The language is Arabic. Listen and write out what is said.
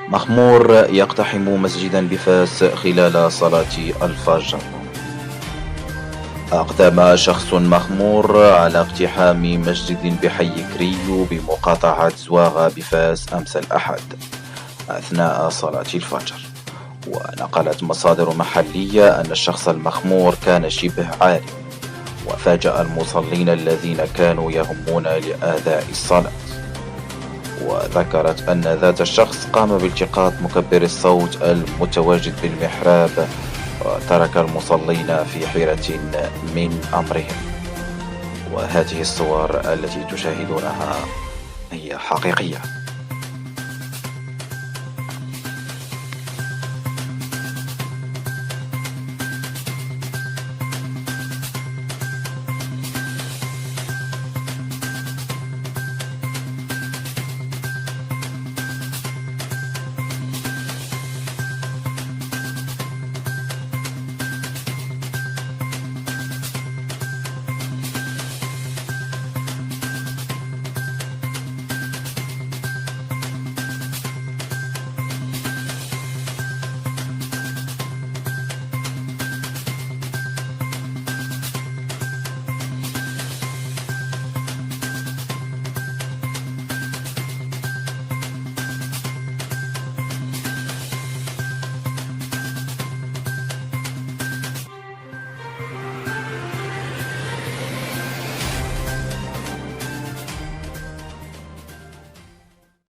مخمور يقتحم مسجدا بفاس خلال صلاة الفجر. أقدم شخص مخمور على اقتحام مسجد بحي كريو بمقاطعة زواغا بفاس أمس الأحد أثناء صلاة الفجر. ونقلت مصادر محلية أن الشخص المخمور كان شبه عاري، وفاجأ المصلين الذين كانوا يهمون لأداء الصلاة. وذكرت أن ذات الشخص قام بالتقاط مكبر الصوت المتواجد بالمحراب، وترك المصلين في حيرة من أمرهم. وهذه الصور التي تشاهدونها هي حقيقية.